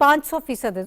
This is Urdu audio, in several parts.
500%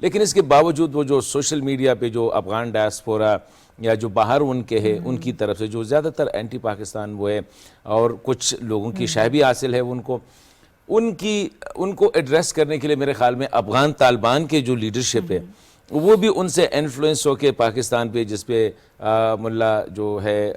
لیکن اس کے باوجود وہ جو سوشل میڈیا پہ جو افغان ڈائسپورا یا جو باہر ان کے ہے ان کی طرف سے جو زیادہ تر اینٹی پاکستان وہ ہے اور کچھ لوگوں کی شہ بھی حاصل ہے ان کو ایڈریس کرنے کے لیے میرے خیال میں افغان طالبان کے جو لیڈرشپ ہے وہ بھی ان سے انفلوئنس ہو کے پاکستان پہ، جس پہ ملا جو ہے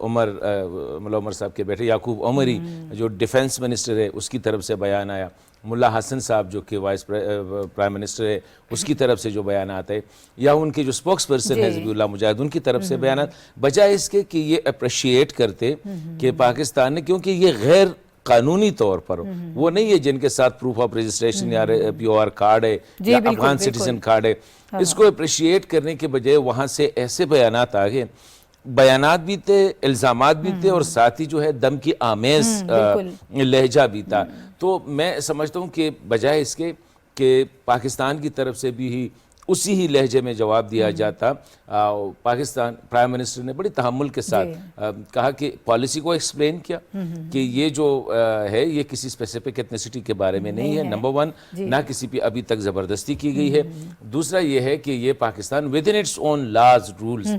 ملا عمر صاحب کے بیٹے یعقوب عمری جو ڈیفنس منسٹر ہے اس کی طرف سے بیان آیا، ملا حسن صاحب جو کہ وائس پرائم منسٹر ہے اس کی طرف سے جو بیانات ہے، یا ان کے جو سپوکس پرسن ہے ذبیح اللہ مجاہد ان کی طرف سے بیانات، بجائے اس کے کہ یہ اپریشیٹ کرتے کہ پاکستان نے، کیونکہ یہ غیر قانونی طور پر وہ نہیں ہے جن کے ساتھ پروف آف رجسٹریشن یا پی او آر کارڈ ہے یا افغان سٹیزن کارڈ ہے، اس کو اپریشیٹ کرنے کے بجائے وہاں سے ایسے بیانات آگے، بیانات بھی تھے، الزامات بھی تھے، اور ساتھ ہی جو ہے دم کی آمیز لہجہ بھی تھا۔ تو میں سمجھتا ہوں کہ بجائے اس کے کہ پاکستان کی طرف سے بھی ہی اسی ہی لہجے میں جواب دیا جاتا، پاکستان پرائم منسٹر نے بڑی تحمل کے ساتھ کہا کہ پالیسی کو ایکسپلین کیا کہ یہ جو ہے یہ کسی اسپیسیفک ایتھنیسٹی کے بارے میں نہیں ہے، نمبر ون، نہ کسی پہ ابھی تک زبردستی کی گئی ہے، دوسرا یہ ہے کہ یہ Pakistan with in its own laws rules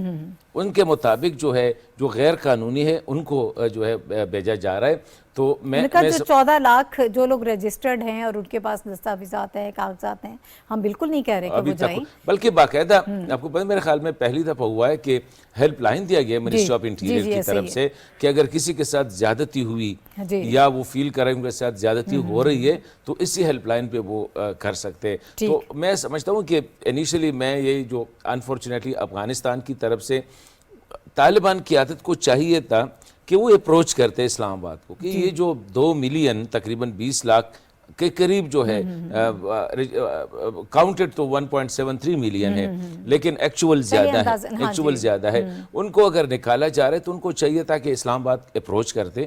ان کے مطابق جو ہے جو غیر قانونی ہے ان کو جو ہے بھیجا جا رہا ہے۔ تو میں جو 14 لاکھ جو لوگ رجسٹرڈ ہیں اور ان کے پاس دستاویزات ہیں، کاغذات ہیں، ہم بالکل نہیں کہہ رہے کہ وہ جائیں، بلکہ باقاعدہ آپ کو پتہ میرے خیال میں پہلی دفعہ ہوا ہے کہ ہیلپ لائن دیا گیا منسٹری آف انٹیریئر کی طرف سے کہ اگر کسی کے ساتھ زیادتی ہوئی یا وہ فیل کر رہے ہیں ان کے ساتھ زیادتی ہو رہی ہے تو اسی ہیلپ لائن پہ وہ کر سکتے۔ تو میں سمجھتا ہوں کہ انیشلی میں یہ جو انفارچونیٹلی افغانستان کی طرف سے طالبان قیادت کو چاہیے تھا کہ وہ اپروچ کرتے اسلام آباد کو کہ یہ جو 2 ملین تقریباً 20 لاکھ کے قریب جو ہے کاؤنٹڈ تو 1.73 ملین ہے لیکن ایکچول زیادہ ہے، ان کو اگر نکالا جا رہا ہے تو ان کو چاہیے تھا کہ اسلام آباد اپروچ کرتے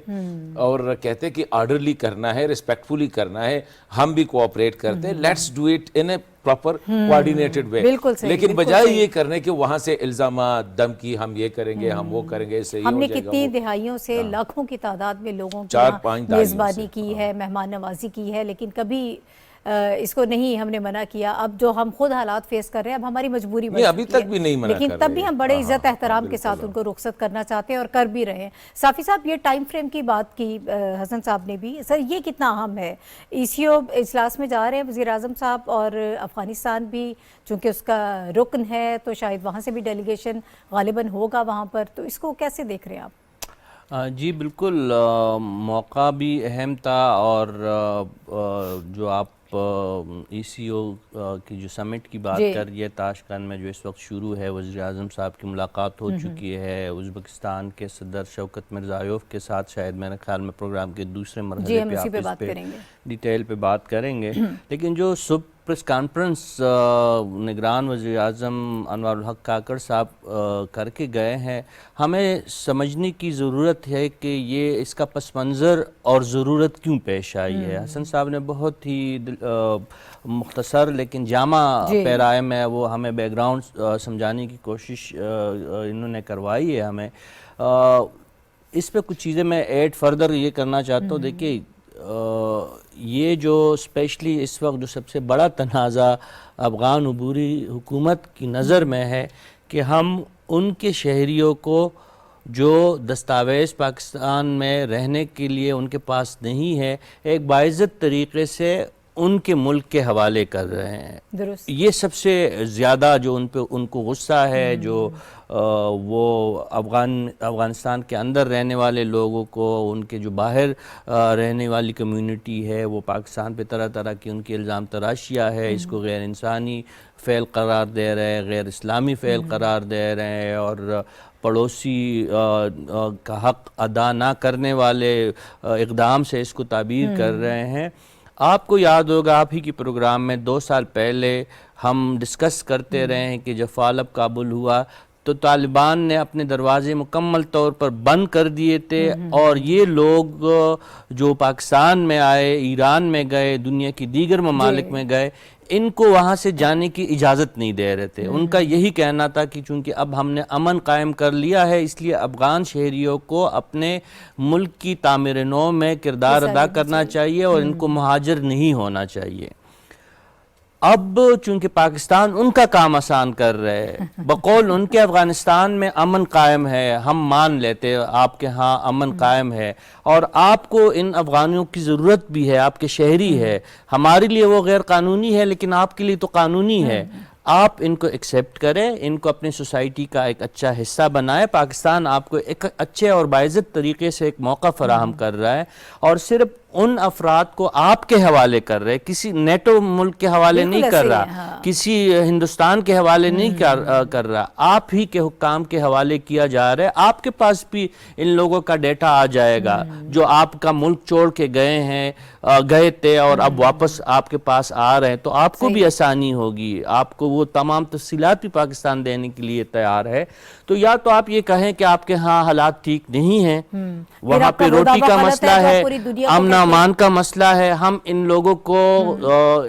اور کہتے کہ آرڈرلی کرنا ہے، ریسپیکٹفلی کرنا ہے، ہم بھی کوآپریٹ کرتے ہیں، let's do it in a proper coordinated way, لیکن بجائے یہ کرنے کہ وہاں سے الزامات دم کی ہم یہ کریں گے ہم وہ کریں گے، اسے ہم نے کتنی دہائیوں سے لاکھوں کی تعداد میں لوگوں کی میزبانی کی ہے، مہمان نوازی کی ہے، لیکن کبھی اس کو نہیں ہم نے منع کیا۔ اب جو ہم خود حالات فیس کر رہے ہیں اب ہماری مجبوری بن ابھی تک بھی نہیں منع کر رہے، لیکن تب بھی ہم بڑے عزت احترام کے ساتھ ان کو رخصت کرنا چاہتے ہیں اور کر بھی رہے ہیں۔ صافی صاحب یہ ٹائم فریم کی بات کی حسن صاحب نے بھی، سر یہ کتنا اہم ہے؟ ای سی او اجلاس میں جا رہے ہیں وزیر اعظم صاحب اور افغانستان بھی چونکہ اس کا رکن ہے تو شاید وہاں سے بھی ڈیلیگیشن غالباً ہوگا وہاں پر، تو اس کو کیسے دیکھ رہے ہیں آپ؟ جی بالکل، موقع بھی اہم تھا، اور جو آپ ای سی او کی جو سمٹ کی بات کر رہی ہے تاشقند میں جو اس وقت شروع ہے، وزیر اعظم صاحب کی ملاقات ہو چکی ہے ازبکستان کے صدر شوکت مرزائیوف کے ساتھ، شاید میرے خیال میں پروگرام کے دوسرے مرحلے پہ آپ اس پہ ڈیٹیل پہ بات کریں گے، لیکن جو صبح پریس کانفرنس نگران وزیر اعظم انوار الحق کاکڑ صاحب کر کے گئے ہیں، ہمیں سمجھنے کی ضرورت ہے کہ یہ اس کا پس منظر اور ضرورت کیوں پیش آئی ہے۔ حسن صاحب نے بہت ہی مختصر لیکن جامع پیرائے میں وہ ہمیں بیک گراؤنڈ سمجھانے کی کوشش انہوں نے کروائی ہے ہمیں۔ اس پہ کچھ چیزیں میں ایڈ فردر یہ کرنا چاہتا ہوں۔ دیکھیے یہ جو اسپیشلی اس وقت جو سب سے بڑا تنازع افغان عبوری حکومت کی نظر میں ہے کہ ہم ان کے شہریوں کو جو دستاویز پاکستان میں رہنے کے لیے ان کے پاس نہیں ہے ایک باعزت طریقے سے ان کے ملک کے حوالے کر رہے ہیں۔ درست، یہ سب سے زیادہ جو ان کو غصہ ہے، جو وہ افغانستان کے اندر رہنے والے لوگوں کو، ان کے جو باہر رہنے والی کمیونٹی ہے وہ پاکستان پہ طرح طرح کی ان کی الزام تراشیاں ہے، اس کو غیر انسانی فعل قرار دے رہے ہیں، غیر اسلامی فعل قرار دے رہے ہیں، اور پڑوسی کا حق ادا نہ کرنے والے اقدام سے اس کو تعبیر کر رہے ہیں۔ آپ کو یاد ہوگا آپ ہی کی پروگرام میں 2 سال پہلے ہم ڈسکس کرتے رہے ہیں کہ جب فالب کابل ہوا تو طالبان نے اپنے دروازے مکمل طور پر بند کر دیے تھے، اور یہ لوگ جو پاکستان میں آئے، ایران میں گئے، دنیا کی دیگر ممالک میں گئے، ان کو وہاں سے جانے کی اجازت نہیں دے رہے تھے۔ ان کا یہی کہنا تھا کہ چونکہ اب ہم نے امن قائم کر لیا ہے اس لیے افغان شہریوں کو اپنے ملک کی تعمیر نو میں کردار ادا کرنا چاہیے اور ان کو مہاجر نہیں ہونا چاہیے۔ اب چونکہ پاکستان ان کا کام آسان کر رہے ہے، بقول ان کے افغانستان میں امن قائم ہے، ہم مان لیتے آپ کے ہاں امن قائم ہے، اور آپ کو ان افغانیوں کی ضرورت بھی ہے، آپ کے شہری ہے، ہمارے لیے وہ غیر قانونی ہے لیکن آپ کے لیے تو قانونی ہے، آپ ان کو ایکسیپٹ کریں، ان کو اپنی سوسائٹی کا ایک اچھا حصہ بنائیں۔ پاکستان آپ کو ایک اچھے اور باعزت طریقے سے ایک موقع فراہم کر رہا ہے، اور صرف ان افراد کو آپ کے حوالے کر رہے، کسی نیٹو ملک کے حوالے نہیں کر رہا، کسی ہندوستان کے حوالے نہیں کر رہا، آپ ہی کے حکام کے حوالے کیا جا رہا ہے۔ آپ کے پاس بھی ان لوگوں کا ڈیٹا آ جائے گا جو آپ کا ملک چھوڑ کے گئے تھے اور اب واپس آپ کے پاس آ رہے ہیں، تو آپ کو بھی آسانی ہوگی، آپ کو وہ تمام تفصیلات بھی پاکستان دینے کے لیے تیار ہے۔ تو یا تو آپ یہ کہیں کہ آپ کے ہاں حالات ٹھیک نہیں ہیں، وہاں پہ روٹی کا مسئلہ ہے، امن امان کا مسئلہ ہے، ہم ان لوگوں کو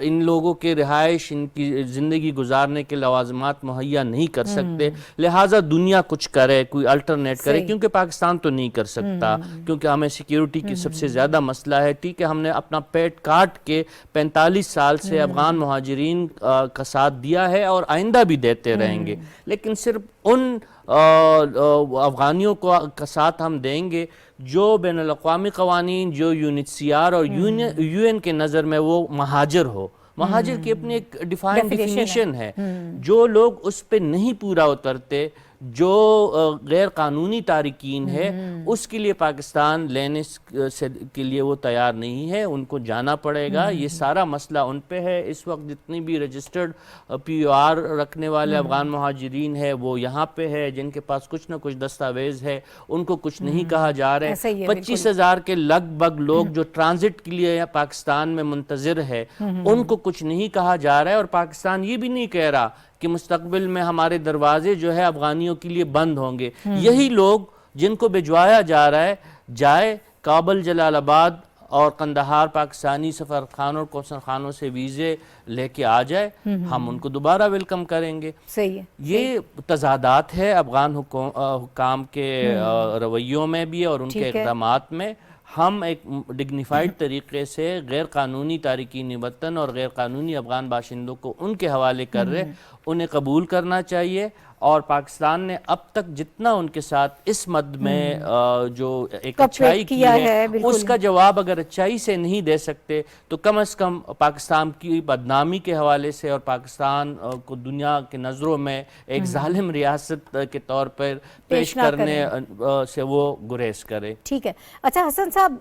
ان لوگوں کے رہائش، ان کی زندگی گزارنے کے لوازمات مہیا نہیں کر سکتے، لہٰذا دنیا کچھ کرے، کوئی الٹرنیٹ کرے، کیونکہ پاکستان تو نہیں کر سکتا، کیونکہ ہمیں سیکیورٹی کی سب سے زیادہ مسئلہ ہے۔ ٹھیک ہے، ہم نے اپنا پیٹ کاٹ کے 45 سال سے افغان مہاجرین کا ساتھ دیا ہے اور آئندہ بھی دیتے رہیں گے، لیکن صرف ان افغانیوں کا ساتھ ہم دیں گے جو بین الاقوامی قوانین، جو UNHCR اور UN کے نظر میں وہ مہاجر ہو۔ مہاجر کی اپنی ایک ڈیفینیشن ہے، جو لوگ اس پہ نہیں پورا اترتے، جو غیر قانونی تارکین ہے، اس کے لیے پاکستان لینے کے لیے وہ تیار نہیں ہے، ان کو جانا پڑے گا۔ یہ سارا مسئلہ ان پہ ہے۔ اس وقت جتنی بھی رجسٹرڈ POR رکھنے والے افغان مہاجرین ہیں وہ یہاں پہ ہے، جن کے پاس کچھ نہ کچھ دستاویز ہے، ان کو کچھ نہیں کہا جا رہا ہے۔ 25,000 کے لگ بھگ لوگ جو ٹرانزٹ کے لیے پاکستان میں منتظر ہے، ان کو کچھ نہیں کہا جا رہا ہے، اور پاکستان یہ بھی نہیں کہہ رہا کہ مستقبل میں ہمارے دروازے جو ہے افغانیوں کے لیے بند ہوں گے۔ یہی لوگ جن کو بھجوایا جا رہا ہے، جائے کابل، جلال آباد اور قندھار پاکستانی سفارتخانوں اور قونصل خانوں سے ویزے لے کے آ جائے، ہم ان کو دوبارہ ویلکم کریں گے۔ صحیح ہے۔ یہ تضادات ہے افغان حکام کے رویوں میں بھی اور ان کے اقدامات میں۔ ہم ایک ڈگنیفائڈ طریقے سے غیر قانونی تارکین وطن اور غیر قانونی افغان باشندوں کو ان کے حوالے کر رہے، انہیں قبول کرنا چاہیے، اور پاکستان نے اب تک جتنا ان کے ساتھ اس مد میں جو ایک اچھائی کی ہے، اس کا جواب اگر اچھائی سے نہیں دے سکتے تو کم از کم پاکستان کی بدنامی کے حوالے سے اور پاکستان کو دنیا کے نظروں میں ایک ظالم ریاست کے طور پر پیش کرنے سے وہ گریز کرے۔ ٹھیک ہے۔ اچھا حسن صاحب،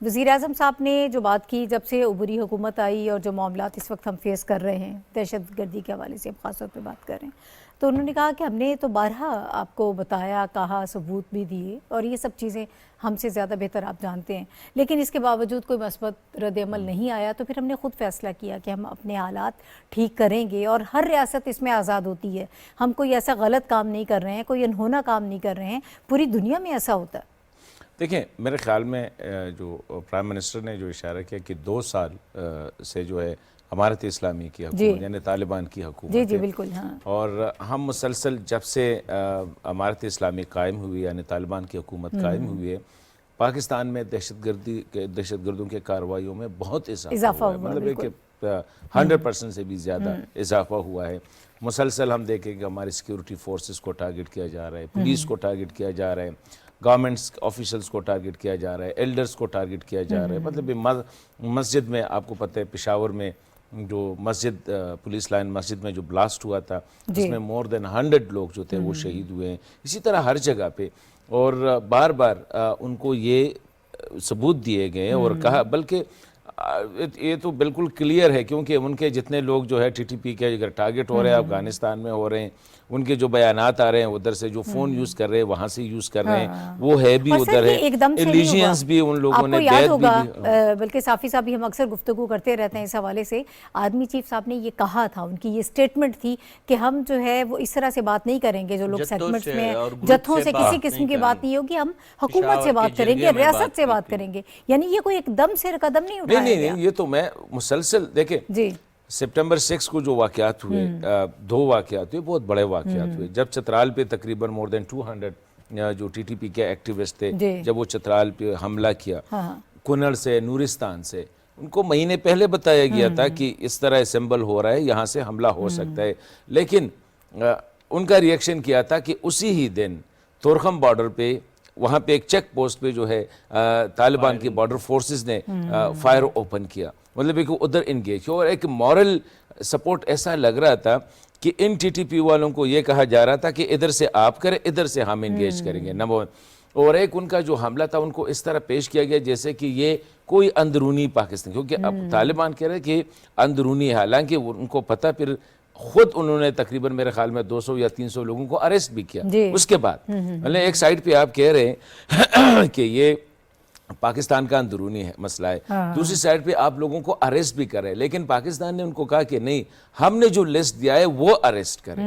وزیراعظم صاحب نے جو بات کی جب سے عبوری حکومت آئی اور جو معاملات اس وقت ہم فیس کر رہے ہیں دہشت گردی کے حوالے سے ہم خاص طور پہ بات کر رہے ہیں، تو انہوں نے کہا کہ ہم نے تو بارہا آپ کو بتایا، کہا، ثبوت بھی دیے، اور یہ سب چیزیں ہم سے زیادہ بہتر آپ جانتے ہیں، لیکن اس کے باوجود کوئی مثبت رد عمل نہیں آیا، تو پھر ہم نے خود فیصلہ کیا کہ ہم اپنے حالات ٹھیک کریں گے، اور ہر ریاست اس میں آزاد ہوتی ہے، ہم کوئی ایسا غلط کام نہیں کر رہے ہیں، کوئی انہونا کام نہیں کر رہے ہیں، پوری دنیا میں ایسا ہوتا ہے۔ دیکھیں، میرے خیال میں جو پرائم منسٹر نے جو اشارہ کیا کہ 2 سال سے جو ہے امارت اسلامی کی حکومت یعنی طالبان کی حکومت جی بالکل، ہاں، اور ہم مسلسل جب سے امارت اسلامی قائم ہوئی یعنی طالبان کی حکومت قائم ہوئی ہے، پاکستان میں دہشت گردوں کے کارروائیوں میں بہت اضافہ ہوا ہے، مطلب کہ 100% سے بھی زیادہ اضافہ ہوا ہے۔ مسلسل ہم دیکھیں کہ ہماری سیکیورٹی فورسز کو ٹارگٹ کیا جا رہا ہے، پولیس کو ٹارگٹ کیا جا رہا ہے، گورنمنٹس آفیشلز کو ٹارگٹ کیا جا رہا ہے، ایلڈرز کو ٹارگٹ کیا جا رہا ہے۔ مطلب مسجد میں آپ کو پتہ ہے پشاور میں جو مسجد پولیس لائن مسجد میں جو بلاسٹ ہوا تھا، اس میں مور دین 100 لوگ جو تھے وہ شہید ہوئے ہیں۔ اسی طرح ہر جگہ پہ، اور بار بار ان کو یہ ثبوت دیے گئے اور کہا، بلکہ یہ تو بالکل کلیئر ہے کیونکہ ان کے جتنے لوگ جو ہے TTP کے اگر ٹارگٹ ہو رہے ہیں افغانستان میں ہو رہے ہیں، ان کے جو بیانات آ رہے ہیں ادھر سے، جو فون یوز کر رہے ہیں وہاں سے یوز کر رہے ہیں، وہ ہے بھی ادھر ہے، ایلیجنس بھی ان لوگوں نے، آپ کو یاد ہوگا، بلکہ صافی صاحب بھی ہم اکثر گفتگو کرتے رہتے ہیں اس حوالے سے، آرمی چیف صاحب نے یہ کہا تھا، ان کی یہ سٹیٹمنٹ تھی کہ ہم جو ہے وہ اس طرح سے بات نہیں کریں گے، جو لوگ سیگمنٹس میں جتھوں سے کسی قسم کی بات نہیں ہوگی، ہم حکومت سے بات کریں گے، ریاست سے بات کریں گے، یعنی یہ کوئی ایک دم سے قدم نہیں اٹھایا گیا۔ نہیں، یہ تو میں مسلسل دیکھیں، سپٹمبر 6 کو جو واقعات ہوئے، 2 واقعات ہوئے، بہت بڑے واقعات ہوئے، جب چترال پہ تقریباً more than 200 جو TTP کے ایکٹیوسٹ تھے، جب وہ چترال پہ حملہ کیا، کنڑ سے، نورستان سے، ان کو مہینے پہلے بتایا گیا تھا کہ اس طرح اسمبل ہو رہا ہے, یہاں سے حملہ ہو سکتا ہے, لیکن ان کا ریئیکشن کیا تھا کہ اسی ہی دن تورخم بارڈر پہ وہاں پہ ایک چیک پوسٹ پہ جو ہے طالبان کی بارڈر فورسز نے فائر اوپن کیا, مطلب کہ ادھر انگیج کیا, اور ایک مورل سپورٹ ایسا لگ رہا تھا کہ ان ٹی ٹی پی والوں کو یہ کہا جا رہا تھا کہ ادھر سے آپ کریں, ادھر سے ہم انگیج کریں گے, نمبر 1. اور ایک ان کا جو حملہ تھا ان کو اس طرح پیش کیا گیا جیسے کہ یہ کوئی اندرونی پاکستان, کیونکہ اب طالبان کہہ رہے کہ اندرونی ہے, حالانکہ ان کو پتہ, پھر خود انہوں نے تقریباً میرے خیال میں 200 یا 300 لوگوں کو اریسٹ بھی کیا اس کے بعد. مطلب ایک سائڈ پہ آپ کہہ رہے ہیں کہ یہ پاکستان کا اندرونی ہے مسئلہ ہے, دوسری سائڈ پہ آپ لوگوں کو اریسٹ بھی کر رہے ہیں, لیکن پاکستان نے ان کو کہا کہ نہیں, ہم نے جو لسٹ دیا ہے وہ اریسٹ کریں.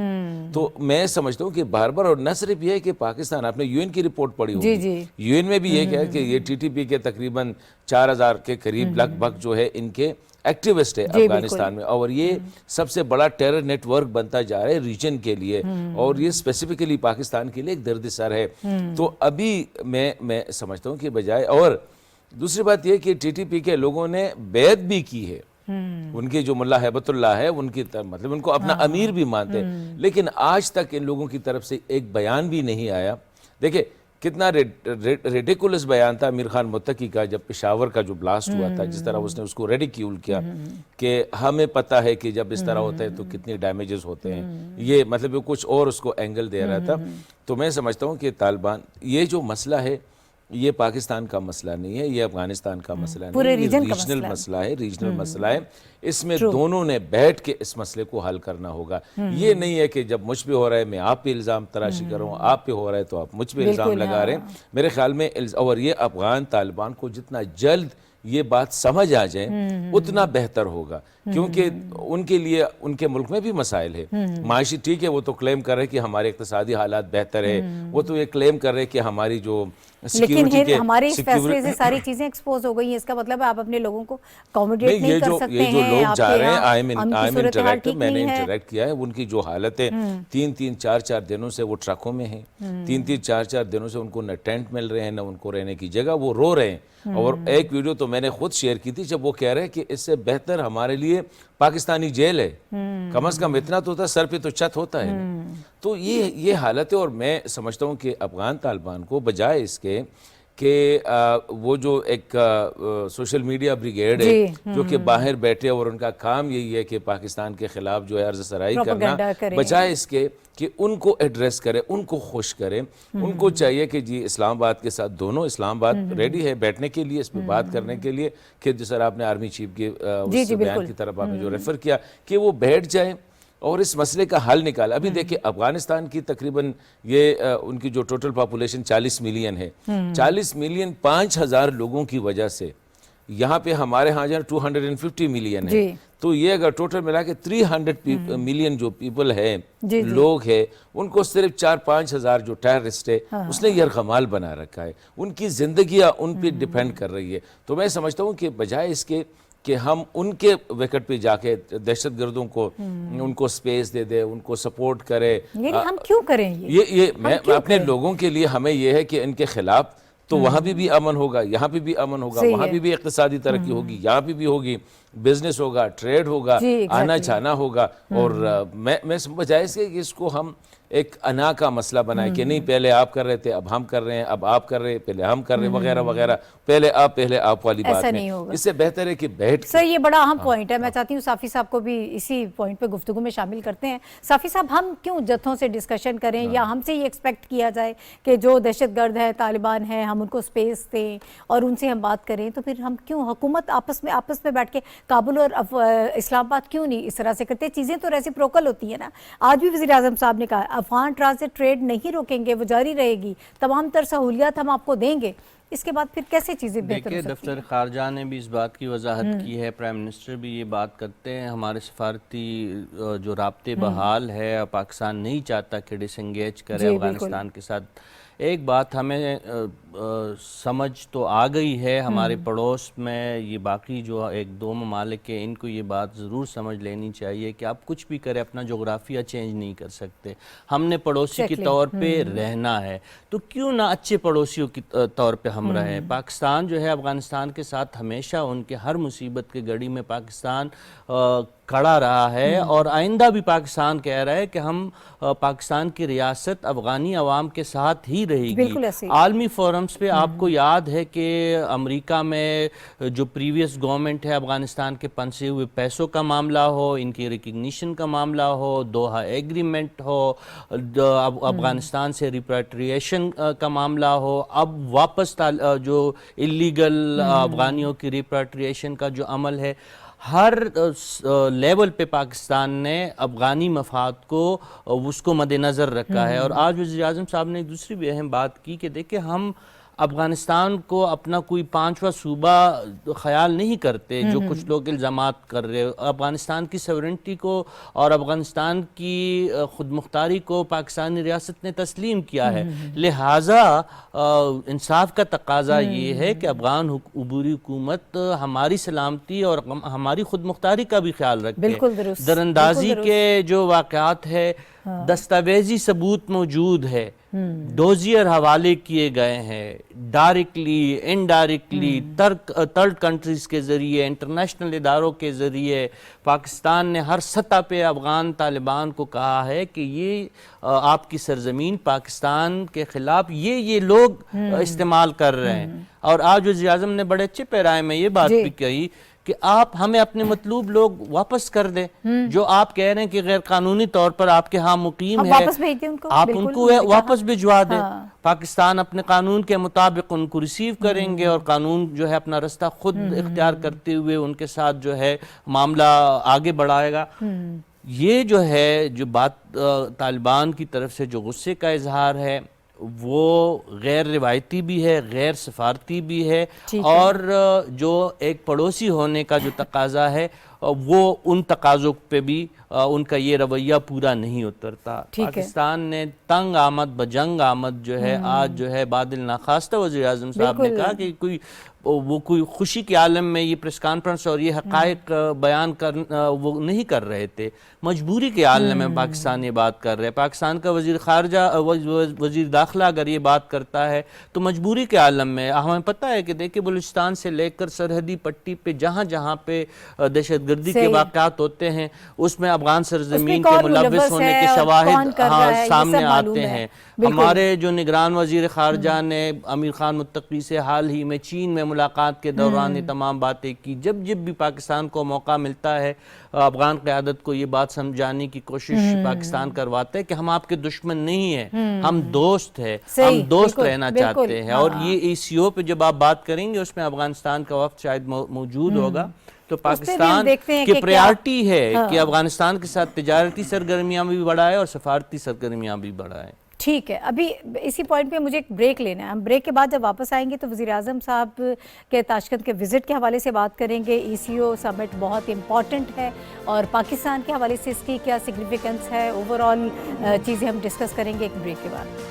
تو میں سمجھتا ہوں کہ بار بار, اور نہ صرف یہ ہے کہ پاکستان, آپ نے یو این کی رپورٹ پڑھی ہوگی, یو این میں بھی یہ کہا کہ یہ ٹی ٹی پی کے تقریباً 4000 کے قریب لگ بھگ جو ہے ان کے ایکٹیوسٹ ہے افغانستان میں, اور یہ سب سے بڑا ٹیرر نیٹ ورک بنتا جا رہا ہے ریجن کے لیے, اور یہ اسپیسیفکلی پاکستان کے لیے ایک درد سر ہے. تو ابھی میں سمجھتا ہوں کہ بجائے, اور دوسری بات یہ کہ ٹی ٹی پی کے لوگوں نے بیعت بھی کی ہے, ان کے جو ملا ہیبت اللہ ہے ان کی مطلب ان کو اپنا امیر بھی مانتے ہیں, لیکن آج تک ان لوگوں کی طرف سے ایک بیان بھی نہیں آیا. دیکھیں کتنا ریڈیکولس بیان تھا امیر خان متقی کا جب پشاور کا جو بلاسٹ ہوا تھا, جس طرح اس نے اس کو ریڈیکیول کیا کہ ہمیں پتہ ہے کہ جب اس طرح ہوتا ہے تو کتنی ڈیمیجز ہوتے ہیں, یہ مطلب کچھ اور اس کو اینگل دے رہا تھا. تو میں سمجھتا ہوں کہ طالبان, یہ جو مسئلہ ہے یہ پاکستان کا مسئلہ نہیں ہے, یہ افغانستان کا مسئلہ نہیں ہے, یہ ریجنل مسئلہ ہے, ریجنل مسئلہ ہے. اس میں دونوں نے بیٹھ کے اس مسئلے کو حل کرنا ہوگا. یہ نہیں ہے کہ جب مجھ پہ ہو رہا ہے میں آپ پہ الزام تراشی کروں, آپ پہ ہو رہا ہے تو آپ مجھ پہ الزام لگا رہے ہیں. میرے خیال میں اور یہ افغان طالبان کو جتنا جلد یہ بات سمجھ آ جائے اتنا بہتر ہوگا, کیونکہ ان کے لیے ان کے ملک میں بھی مسائل ہے معاشی. ٹھیک ہے وہ تو کلیم کر رہے کہ ہمارے اقتصادی حالات بہتر ہے, وہ تو یہ کلیم کر رہے کہ ہماری جو لیکن ہمارے اس فیصلے سے ساری چیزیں ایکسپوز ہو گئی ہیں, اس کا مطلب ہے آپ اپنے لوگوں کو اکوموڈیٹ نہیں کر سکتے ہیں. یہ جو لوگ جا رہے ہیں میں نے انٹریکٹ کیا ہے, ان کی جو حالت ہے 3-3 4-4 دنوں سے وہ ٹرکوں میں ہیں, 3-3 4-4 دنوں سے ان کو نہ ٹینٹ مل رہے ہیں نہ ان کو رہنے کی جگہ, وہ رو رہے ہیں. اور ایک ویڈیو تو میں نے خود شیئر کی تھی جب وہ کہہ رہے ہیں کہ اس سے بہتر ہمارے لیے پاکستانی جیل ہے, کم از کم اتنا تو ہوتا, سر پہ تو چھت ہوتا ہے. تو یہ حالت ہے, اور میں سمجھتا ہوں کہ افغان طالبان کو بجائے اس کے کہ وہ جو ایک سوشل میڈیا بریگیڈ ہے جو کہ باہر بیٹھے اور ان کا کام یہی ہے کہ پاکستان کے خلاف جو ہے عرض سرائی کرنا, بجائے اس کے کہ ان کو ایڈریس کرے, ان کو خوش کرے. ان کو چاہیے کہ جی اسلام آباد کے ساتھ دونوں, اسلام آباد ریڈی ہے بیٹھنے کے لیے, اس پہ بات کرنے کے لیے, کہ جس طرح آپ نے آرمی چیف کے اس بیان کی طرف آپ نے جو ریفر کیا کہ وہ بیٹھ جائیں اور اس مسئلے کا حل نکالا. ابھی دیکھیں افغانستان کی تقریباً یہ ان کی جو ٹوٹل پاپولیشن 40 ملین ہے, 40 ملین 5000 لوگوں کی وجہ سے, یہاں پہ ہمارے ہاں جو 250 ملین ہے, تو یہ اگر ٹوٹل ملا کے 300 ملین جو پیپل ہے, لوگ ہیں, ان کو صرف 4-5 ہزار جو ٹیررسٹ ہے اس نے یرغمال بنا رکھا ہے, ان کی زندگیاں ان پہ ڈیپینڈ کر رہی ہے. تو میں سمجھتا ہوں کہ بجائے اس کے کہ ہم ان کے وکٹ پہ جا کے دہشت گردوں کو ان کو سپیس دے دے, ان کو سپورٹ کرے, ہم کیوں کریں یہ میں اپنے لوگوں کے لیے, ہمیں یہ ہے کہ ان کے خلاف تو وہاں بھی امن ہوگا, یہاں پہ بھی امن ہوگا, وہاں بھی اقتصادی ترقی ہوگی, یہاں پہ بھی ہوگی, بزنس ہوگا, ٹریڈ ہوگا, آنا جانا ہوگا. اور میں بجائے سے کہ اس کو ہم ایک انا کا مسئلہ بنائے کہ نہیں پہلے آپ کر رہے تھے اب ہم کر رہے ہیں, اب آپ کر رہے ہیں پہلے ہم کر رہے ہیں, وغیرہ وغیرہ, پہلے آپ والی بات میں. اس سے بہتر ہے کہ بیٹھ سر یہ بڑا اہم پوائنٹ ہے, میں چاہتی ہوں صافی صاحب کو بھی اسی پوائنٹ پہ گفتگو میں شامل کرتے ہیں. صافی صاحب, ہم کیوں جتھوں سے ڈسکشن کریں یا ہم سے یہ ایکسپیکٹ کیا جائے کہ جو دہشت گرد ہے, طالبان ہے, ہم ان کو سپیس دیں اور ان سے ہم بات کریں, تو پھر ہم کیوں حکومت آپس میں بیٹھ کے کابل اور اسلام آباد کیوں نہیں اس طرح سے کرتے؟ چیزیں تو ریسیپروکل ہوتی ہیں نا. آج بھی وزیر اعظم صاحب نے کہا افغان ٹرانزٹ ٹریڈ نہیں روکیں گے, وہ جاری رہے گی, تمام تر سہولیات ہم آپ کو دیں گے. اس کے بعد پھر کیسے چیزیں بہتر ہو سکتی ہیں؟ دفتر خارجہ نے بھی اس بات کی وضاحت کی ہے, پرائم منسٹر بھی یہ بات کرتے ہیں, ہمارے سفارتی جو رابطے بحال ہے, پاکستان نہیں چاہتا کہ ڈس انگیج کرے افغانستان کے ساتھ. ایک بات ہمیں سمجھ تو آ گئی ہے ہمارے پڑوس میں، یہ باقی جو ایک دو ممالک ہیں ان کو یہ بات ضرور سمجھ لینی چاہیے کہ آپ کچھ بھی کریں اپنا جغرافیہ چینج نہیں کر سکتے. ہم نے پڑوسی کے طور پہ رہنا ہے تو کیوں نہ اچھے پڑوسیوں کی طور پہ ہم رہیں. پاکستان جو ہے افغانستان کے ساتھ ہمیشہ ان کے ہر مصیبت کی گھڑی میں پاکستان کھڑا رہا ہے، اور آئندہ بھی پاکستان کہہ رہا ہے کہ ہم پاکستان کی ریاست افغانی عوام کے ساتھ ہی رہے گی. عالمی فورمز پہ آپ کو یاد ہے کہ امریکہ میں جو پریویس گورنمنٹ ہے افغانستان کے پھنسے ہوئے پیسوں کا معاملہ ہو، ان کی ریکگنیشن کا معاملہ ہو، دوحہ ایگریمنٹ ہو، افغانستان سے ریپیٹریشن کا معاملہ ہو، اب واپس جو اللیگل افغانیوں کی ریپیٹریشن کا جو عمل ہے، ہر لیول پہ پاکستان نے افغانی مفاد کو اس کو مد نظر رکھا ہے. اور آج وزیر اعظم صاحب نے ایک دوسری بھی اہم بات کی کہ دیکھیں ہم افغانستان کو اپنا کوئی پانچواں صوبہ خیال نہیں کرتے جو کچھ لوگ الزامات کر رہے. افغانستان کی سیورنٹی کو اور افغانستان کی خود مختاری کو پاکستانی ریاست نے تسلیم کیا ہے. لہٰذا انصاف کا تقاضا یہ ہے کہ افغان عبوری حکومت ہماری سلامتی اور ہماری خود مختاری کا بھی خیال رکھے. دراندازی کے جو واقعات ہے دستاویزی ثبوت موجود ہے، ڈوزیئر حوالے کیے گئے ہیں، ڈائریکٹلی انڈائریکٹلی تھرڈ کنٹریز کے ذریعے، انٹرنیشنل اداروں کے ذریعے پاکستان نے ہر سطح پہ افغان طالبان کو کہا ہے کہ یہ آپ کی سرزمین پاکستان کے خلاف یہ لوگ استعمال کر رہے ہیں. اور آج وزیر اعظم نے بڑے اچھے پیرائے میں یہ بات بھی کہی کہ آپ ہمیں اپنے مطلوب لوگ واپس کر دیں جو آپ کہہ رہے ہیں کہ غیر قانونی طور پر آپ کے ہاں مقیم ہے، آپ ان کو واپس بھجوا دیں. پاکستان اپنے قانون کے مطابق ان کو ریسیو کریں گے اور قانون جو ہے اپنا رستہ خود اختیار کرتے ہوئے ان کے ساتھ جو ہے معاملہ آگے بڑھائے گا. یہ جو ہے جو بات طالبان کی طرف سے جو غصے کا اظہار ہے وہ غیر روایتی بھی ہے، غیر سفارتی بھی ہے، اور جو ایک پڑوسی ہونے کا جو تقاضا ہے وہ ان تقاضوں پہ بھی ان کا یہ رویہ پورا نہیں اترتا. پاکستان نے تنگ آمد بجنگ آمد جو ہے آج جو ہے بادل ناخواستہ وزیر اعظم صاحب نے کہا کہ کوئی خوشی کے عالم میں یہ پریس کانفرنس اور یہ حقائق بیان وہ نہیں کر رہے تھے، مجبوری کے عالم میں پاکستان یہ بات کر رہے. پاکستان کا وزیر خارجہ وزیر داخلہ اگر یہ بات کرتا ہے تو مجبوری کے عالم میں. ہمیں پتہ ہے کہ دیکھیں بلوچستان سے لے کر سرحدی پٹی پہ جہاں جہاں پہ دہشت گردی کے واقعات ہوتے ہیں اس میں افغان سرزمین کے ملوث ہونے کے شواہد سامنے آتے ہیں. ہمارے جو نگران وزیر خارجہ نے امیر خان متقی سے حال ہی میں چین میں ملاقات کے دوران یہ تمام باتیں کی. جب بھی پاکستان کو موقع ملتا ہے افغان قیادت کو یہ بات سمجھانے کی کوشش پاکستان کرواتا ہے کہ ہم آپ کے دشمن نہیں ہیں، ہم دوست ہیں، ہم دوست رہنا چاہتے ہیں. اور یہ ECO پہ جب آپ بات کریں گے اس میں افغانستان کا وفد شاید موجود ہوگا. تو پاکستان کی پریارٹی ہے کہ افغانستان کے ساتھ تجارتی سرگرمیاں بھی بڑھائے اور سفارتی سرگرمیاں بھی بڑھائے. ٹھیک ہے، ابھی اسی پوائنٹ پہ مجھے ایک بریک لینا ہے. ہم بریک کے بعد جب واپس آئیں گے تو وزیر اعظم صاحب کے تاشکند کے وزٹ کے حوالے سے بات کریں گے. ECO سمٹ بہت امپورٹنٹ ہے اور پاکستان کے حوالے سے اس کی کیا سگنیفیکنس ہے، اوور آل چیزیں ہم ڈسکس کریں گے ایک بریک کے بعد.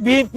BP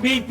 BP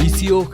ECO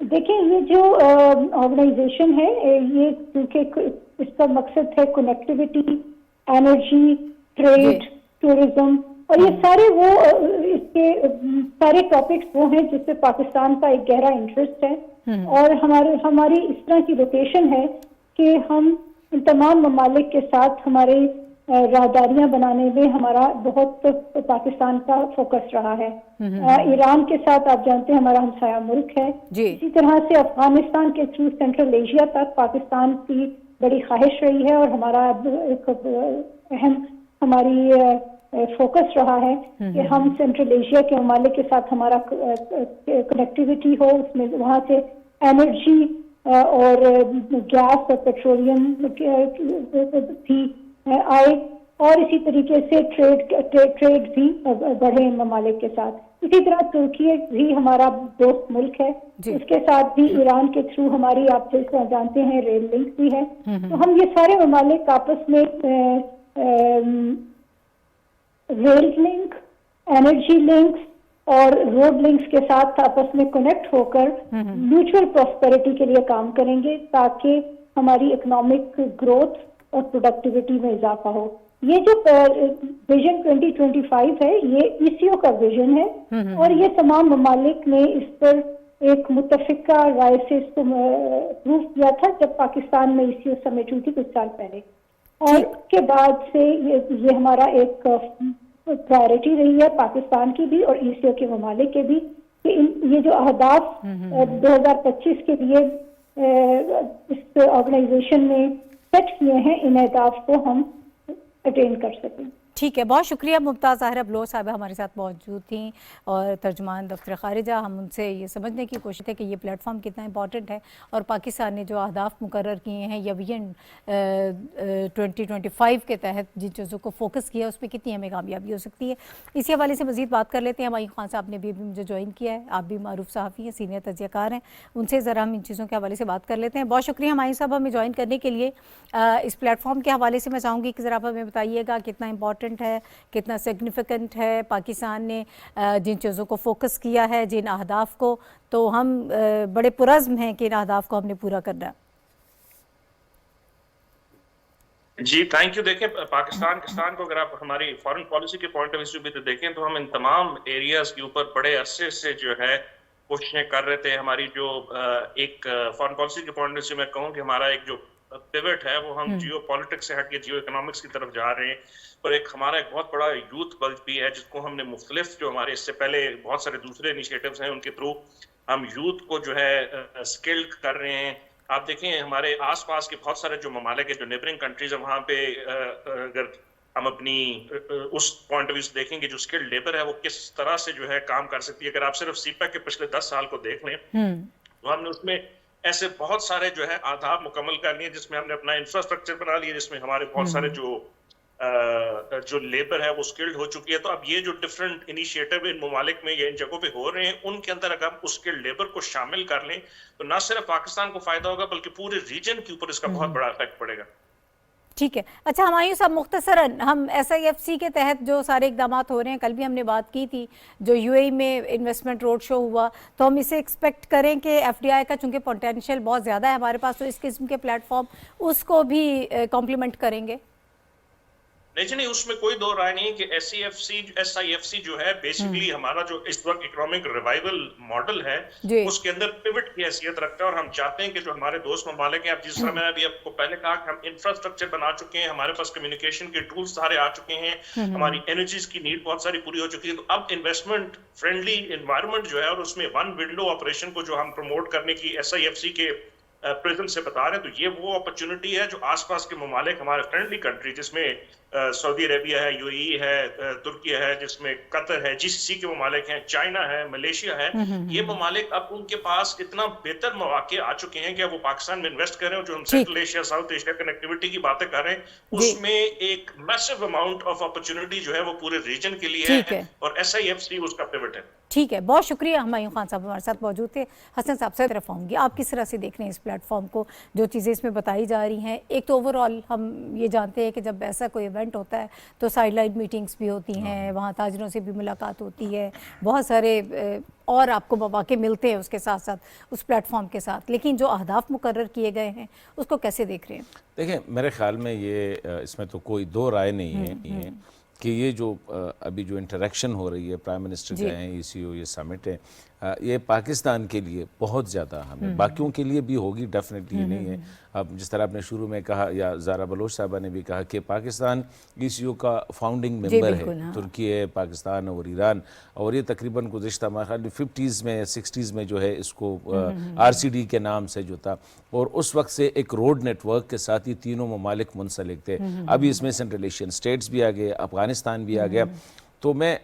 دیکھیں یہ جو آرگنائزیشن ہے یہ کیونکہ اس کا مقصد ہے کنیکٹیوٹی، انرجی، ٹریڈ، ٹورزم، اور یہ سارے وہ اس کے سارے ٹاپکس وہ ہیں جس سے پاکستان کا ایک گہرا انٹرسٹ ہے، اور ہماری اس طرح کی لوکیشن ہے کہ ہم ان تمام ممالک کے ساتھ ہمارے راہداریاں بنانے میں ہمارا بہت پاکستان کا فوکس رہا ہے۔ ایران کے ساتھ آپ جانتے ہیں ہمارا ہمسایہ ملک ہے، اسی طرح سے افغانستان کے تھرو سینٹرل ایشیا تک پاکستان کی بڑی خواہش رہی ہے، اور ہمارا ایک اہم ہماری فوکس رہا ہے کہ ہم سینٹرل ایشیا کے ممالک کے ساتھ ہمارا کنیکٹیوٹی ہو، اس میں وہاں سے انرجی اور گیس اور پیٹرولیم بھی آئے، اور اسی طریقے سے ٹریڈ بھی بڑھے ان ممالک کے ساتھ۔ اسی طرح ترکی بھی ہمارا دوست ملک ہے، اس کے ساتھ بھی ایران کے تھرو ہماری آپ جانتے ہیں ریل لنک بھی ہے، تو ہم یہ سارے ممالک آپس میں ریل لنک، انرجی لنکس اور روڈ لنکس کے ساتھ آپس میں کنیکٹ ہو کر میوچل پراسپیرٹی کے لیے کام کریں گے تاکہ ہماری اکنامک گروتھ اور پروڈکٹیوٹی میں اضافہ ہو۔ یہ جو ویژن 2025 ہے یہ ECO کا ویژن ہے، اور یہ تمام ممالک نے اس پر ایک متفقہ رائے سے اس کو اپروو کیا تھا جب پاکستان میں ECO سمٹ ہوئی تھی کچھ سال پہلے، اور اس کے بعد سے یہ ہمارا ایک پرائرٹی رہی ہے پاکستان کی بھی اور ECO کے ممالک کے بھی کہ یہ جو اہداف 2025 کے لیے اس آرگنائزیشن نے سیٹ کیے ہیں، ان اہداف کو ہم اٹین کر سکیں۔ ٹھیک ہے، بہت شکریہ۔ ممتاز ظاہرہ بلوچ صاحبہ ہمارے ساتھ موجود تھیں اور ترجمان دفتر خارجہ۔ ہم ان سے یہ سمجھنے کی کوشش ہے کہ یہ پلیٹ فارم کتنا امپورٹنٹ ہے، اور پاکستان نے جو اہداف مقرر کیے ہیں یا ویژن 2025 کے تحت جن چیزوں کو فوکس کیا ہے اس پہ کتنی ہمیں کامیابی ہو سکتی ہے، اسی حوالے سے مزید بات کر لیتے ہیں۔ ہمایوں خان صاحب نے بھی مجھے جوائن کیا ہے، آپ بھی معروف صحافی ہیں، سینئر تجزیہ کار ہیں، ان سے ذرا ہم ان چیزوں کے حوالے سے بات کر لیتے ہیں۔ بہت شکریہ ہمایوں صاحب ہمیں جوائن کرنے کے لیے۔ اس پلیٹ فارم کے حوالے سے میں چاہوں گی کہ ذرا آپ ہمیں بتائیے گا کتنا امپورٹنٹ ہے، کتنا سگنیفیکنٹ ہے، پاکستان نے جن چیزوں کو فوکس کیا ہے، جن اہداف کو، تو ہم بڑے پرعزم ہیں کہ ان اہداف کو ہم نے پورا کرنا ہے۔ جی تھینک یو۔ دیکھیں پاکستان کو اگر آپ ہماری فارن پالیسی کے پوائنٹ آف ویو سے بھی دیکھیں تو ہم ان تمام ایریاز کے اوپر بڑے عرصے سے جو ہے کوششیں کر رہے تھے۔ ہماری جو ایک فارن پالیسی کے پوائنٹ آف ویو سے میں کہوں کہ ہمارا ایک جو پیوٹ ہے وہ ہم جیو پالیٹکس سے ہٹ کے جیو اکنامکس کی طرف جا رہے ہیں، اور ایک ہمارا ایک بہت بڑا یوتھ بلج بھی ہے جس کو ہم نے مختلف جو ہمارے اس سے پہلے بہت سارے دوسرے انیشیٹوز ہیں ان کے تھرو ہم یوتھ کو جو ہے اسکلڈ کر رہے ہیں۔ آپ دیکھیں ہمارے آس پاس کے بہت سارے جو ممالک ہیں جو نیبرنگ کنٹریز ہیں وہاں پہ اگر ہم اپنی اس پوائنٹ آف ویو سے دیکھیں کہ جو اسکلڈ لیبر ہے وہ کس طرح سے جو ہے کام کر سکتی ہے، اگر آپ صرف CPEC کے پچھلے 10 سال کو دیکھ لیں تو ہم نے اس میں ایسے بہت سارے جو ہے آداب مکمل کر لیے جس میں ہم نے اپنا انفراسٹرکچر بنا لیا، جس میں ہمارے بہت سارے جو لیبر ہے وہ اسکلڈ ہو چکی ہے۔ تو اب یہ جو ڈفرینٹ انیشیٹو ان ممالک میں یا ان جگہوں پہ ہو رہے ہیں ان کے اندر اگر ہم اس اسکلڈ لیبر کو شامل کر لیں تو نہ صرف پاکستان کو فائدہ ہوگا بلکہ پورے ریجن کے اوپر اس کا بہت بڑا افیکٹ پڑے گا۔ ٹھیک ہے، اچھا ہمایوں صاحب مختصراً ہم SIFC کے تحت جو سارے اقدامات ہو رہے ہیں، کل بھی ہم نے بات کی تھی جو UAE میں انویسٹمنٹ روڈ شو ہوا، تو ہم اسے ایکسپیکٹ کریں کہ FDI کا چونکہ پوٹینشیل بہت زیادہ ہے ہمارے پاس، تو اس قسم کے پلیٹ فارم اس کو بھی کمپلیمنٹ کریں گے؟ نہیں، اس میں کوئی دو رائے نہیں کہ SIFC جو ہے بیسیکلی ہمارا جو اس وقت اکنامک ریوائول ماڈل ہے اس کے اندر پیوٹ کی حیثیت رکھتا ہے، اور ہم چاہتے ہیں کہ جو ہمارے دوست ممالک ہیں، اب جس طرح میں نے ابھی آپ کو پہلے کہا کہ ہم انفراسٹرکچر بنا چکے ہیں، ہمارے پاس کمیونیکیشن کے ٹولز سارے آ چکے ہیں، ہماری انرجیز کی نیڈ بہت ساری پوری ہو چکی ہے، تو اب انویسٹمنٹ فرینڈلی انوائرمنٹ جو ہے اور اس میں ون ونڈو آپریشن کو جو ہم پروموٹ کرنے کی SIFC کے پریزنٹ سے بتا رہے ہیں، تو یہ وہ اپرچونٹی ہے جو آس پاس کے ممالک ہمارے فرینڈلی کنٹری جس میں سعودی عربیہ ہے، UAE ہے، ترکی ہے، جس میں قطر ہے، GCC کے ممالک ہیں، چائنا ہے، ملیشیا ہے، یہ ممالک اب ان کے پاس اتنا بہتر مواقع آ چکے ہیں کہ وہ پاکستان میں انویسٹ کر رہے ہیں، جو ہم central Asia south Asia connectivity کی باتیں کر رہے ہیں اس میں ایک میسو اماؤنٹ آف اپرچونٹی جو ہے وہ پورے ریجن کے لیے ہے، اور SIFC اس کا پیوٹ ہے۔ ٹھیک ہے، بہت شکریہ۔ ہمایوں خان صاحب ہمارے ساتھ موجود تھے۔ حسن صاحب سے طرف آؤں گی، آپ کس طرح سے دیکھ رہے ہیں اس پلیٹ فارم کو، جو چیزیں اس میں بتائی جا رہی ہیں؟ ایک تو اوور آل ہم یہ جانتے ہیں کہ جب ایسا کوئی ایونٹ ایونٹ ہوتا ہے تو سائڈ لائن میٹنگز بھی ہوتی ہیں, وہاں تاجروں سے بھی ملاقات ہوتی ہے, بہت سارے اور آپ کو مواقع ملتے ہیں اس کے ساتھ ساتھ اس پلیٹ فارم کے ساتھ, لیکن جو اہداف مقرر کیے گئے ہیں اس کو کیسے دیکھ رہے ہیں؟ دیکھیں میرے خیال میں یہ اس میں تو کوئی دو رائے نہیں ہے کہ یہ جو ابھی جو انٹریکشن ہو رہی ہے پرائم منسٹر کا ہے, ECO یہ سمٹ ہے, یہ پاکستان کے لیے بہت زیادہ اہم ہے, باقیوں کے لیے بھی ہوگی ڈیفینیٹلی, یہ نہیں ہے. اب جس طرح آپ نے شروع میں کہا یا زارا بلوچ صاحبہ نے بھی کہا کہ پاکستان ECO کا فاؤنڈنگ ممبر ہے, ترکی ہے, پاکستان اور ایران, اور یہ تقریباً گزشتہ میرے خیال 50s میں 60s میں جو ہے اس کو RCD کے نام سے جو تھا, اور اس وقت سے ایک روڈ نیٹ ورک کے ساتھ یہ تینوں ممالک منسلک تھے. ابھی اس میں سینٹرل ایشین اسٹیٹس بھی آ گئے, افغانستان بھی آ گیا, تو میں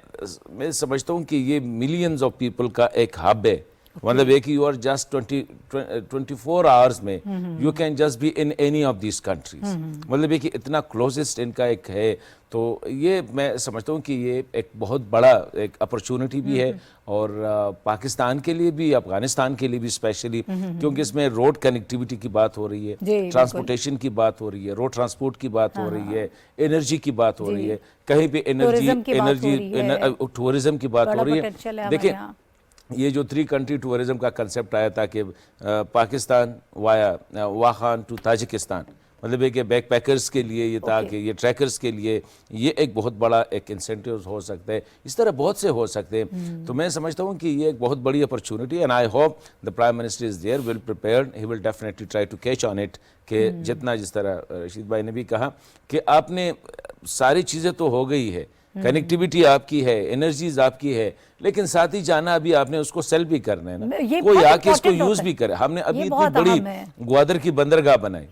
سمجھتا ہوں کہ یہ ملینز آف پیپل کا ایک ہب ہے. مطلب ایک یو آر جسٹ 24 آورز میں you can just be in any of these countries, مطلب کہ اتنا کلوزسٹ ان کا ایک ہے. تو یہ میں سمجھتا ہوں کہ یہ ایک بہت بڑا ایک اپرچونٹی بھی ہے, اور پاکستان کے لیے بھی, افغانستان کے لیے بھی اسپیشلی, کیونکہ اس میں روڈ کنیکٹیوٹی کی بات ہو رہی ہے, ٹرانسپورٹیشن کی بات ہو رہی ہے, روڈ ٹرانسپورٹ کی بات ہو رہی ہے, انرجی کی بات ہو رہی ہے, کہیں پہ ٹورزم کی بات ہو رہی ہے. دیکھیں یہ جو 3 کنٹری ٹورزم کا کنسپٹ آیا تھا کہ پاکستان وایا واخان ٹو تاجکستان, مطلب ہے کہ بیک پیکرز کے لیے یہ تھا کہ یہ ٹریکرز کے لیے یہ ایک بہت بڑا ایک انسینٹیوز ہو سکتا ہے. اس طرح بہت سے ہو سکتے ہیں. تو میں سمجھتا ہوں کہ یہ ایک بہت بڑی اپرچونٹی ہے, and I hope the prime minister is there, well prepared, he will definitely try to catch on it, کہ جتنا جس طرح رشید بھائی نے بھی کہا کہ آپ نے ساری چیزیں تو ہو گئی ہے, کنیکٹیوٹی آپ کی ہے, انرجیز آپ کی ہے, لیکن ساتھ ہی جانا ابھی آپ نے اس کو سیل بھی کرنا ہے نا, کوئی آ کے اس کو یوز بھی کرے. ہم نے ابھی اتنی بڑی گوادر کی بندرگاہ بنائی,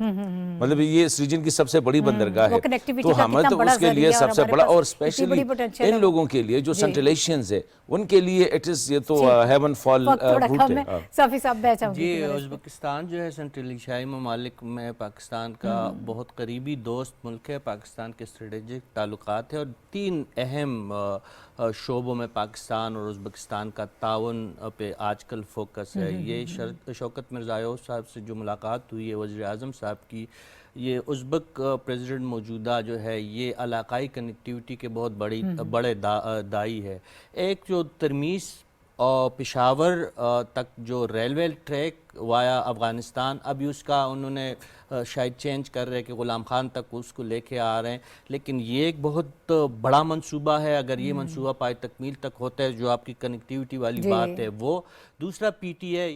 مطلب یہ اس ریجن کی سب سے بڑی بندرگاہ ہے, تو ہم تو اس کے لیے سب سے بڑا, اور اسپیشلی ان لوگوں کے لیے جو سینٹرل ایشینز ہے ان کے لیے اٹ از, یہ تو ہیون فال روٹ ہے. صافی صاحب میں چاہوں جی, ازبکستان جو ہے سینٹرل ایشیائی ممالک میں پاکستان کا بہت قریبی دوست ملک ہے. پاکستان کے اسٹریٹجک تعلقات ہیں, اور 3 اہم شعبوں میں پاکستان اور ازبکستان کا تعاون پہ آج کل فوکس ہے. یہ شوکت مرزائیوف صاحب سے جو ملاقات ہوئی ہے وزیر اعظم صاحب کی, یہ ازبک پریزیڈنٹ موجودہ جو ہے یہ علاقائی کنیکٹیوٹی کے بہت بڑے دائی ہے. ایک جو ترمیز اور پشاور تک جو ریلوے ٹریک وایا افغانستان, ابھی اس کا انہوں نے شاید چینج کر رہے کہ غلام خان تک اس کو لے کے آ رہے ہیں, لیکن یہ ایک بہت بڑا منصوبہ ہے. اگر یہ منصوبہ پائے تکمیل تک ہوتا ہے, جو آپ کی کنیکٹیوٹی والی بات ہے وہ. دوسرا PTA